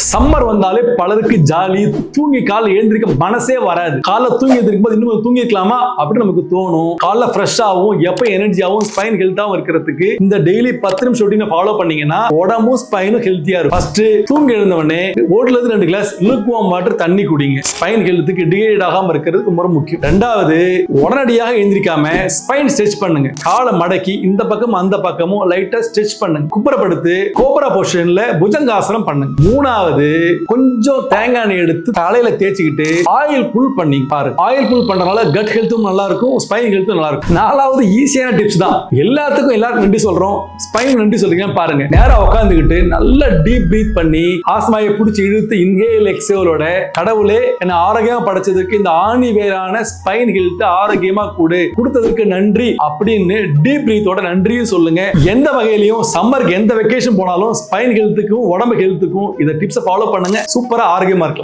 Summer வந்தாலே பலருக்கு jolly, தூங்கி காலை எழுந்திருக்க மனசே வராது. காலைல தூங்கி எழுந்திருக்கும் போது இன்னும் தூங்கிக்கலாமா அப்படின்னு நமக்கு தோணும். காலைல ஃப்ரெஷ்ஷாகவும் எப்ப எனர்ஜியாகவும் ஸ்பைன் ஹெல்த்தாகவும் இருக்கிறதுக்கு இந்த டெய்லி 10 நிமிஷம் ரொட்டீனை ஃபாலோ பண்ணீங்கன்னா உடம்பும் ஸ்பைனும் ஹெல்த்தியா இருக்கும். ஃபர்ஸ்ட் தூங்கி எழுந்தவனே ஓட்டுல இருந்து 2 கிளாஸ் lukewarm வாட்டர் தண்ணி குடிங்க. ஸ்பைன் ஹெல்த்துக்கு டிஹைட்ரேட் ஆகாம இருக்கிறது ரொம்ப முக்கியம். ரெண்டாவது, உடனடியாக எழுந்திருக்காம ஸ்பைன் ஸ்ட்ரெச் பண்ணுங்க. காலை மடக்கி இந்த பக்கம் அந்த பக்கமும் லைட்டா ஸ்ட்ரெச் பண்ணுங்க. குப்புறப்படுத்து கோபரா பொசிஷன்ல புஜங்காசனம் பண்ணுங்க. மூணாவது, கொஞ்சம் தேங்காய் எண்ணெய் எடுத்து தலையில தேய்ச்சிக்கிட்டு ஆயில் புல் பண்ணி பாருங்க. ஆயில் புல் பண்றதுனால கட் ஹெல்த்தும் நல்லா இருக்கும், ஸ்பைன் ஹெல்த்தும் நல்லா இருக்கும். நாலாவது ஈஸியான டிப்ஸ் தான், எல்லாருக்கும் நன்றி சொல்றோம், ஸ்பைன் நன்றி சொல்றீங்க பாருங்க. நேரா உட்காந்துக்கிட்டு நல்ல டீப் பிரீத் பண்ணி ஆஸ்மாயை பிடிச்சி இழுத்து இன்ஹேல் எக்ஸேலோட கடவுளே என்ன ஆரோக்கியமா படைச்சதுக்கு இந்த ஆணி வேறான ஸ்பைன் ஹெல்த் ஆரோக்கியமா கொடுத்ததுக்கு நன்றி அப்படின்னு டீப் பிரீத்தோட நன்றியும் சொல்லுங்க. எந்த வகையிலையும் சம்மருக்கு எந்த வெக்கேஷன் போனாலும் ஸ்பைன் ஹெல்த்துக்கும் உடம்பு ஹெல்த்துக்கும் இந்த டிப்ஸ் ஃபாலோ பண்ணுங்க. சூப்பரா ஆரோக்கியமா இருக்கலாம்.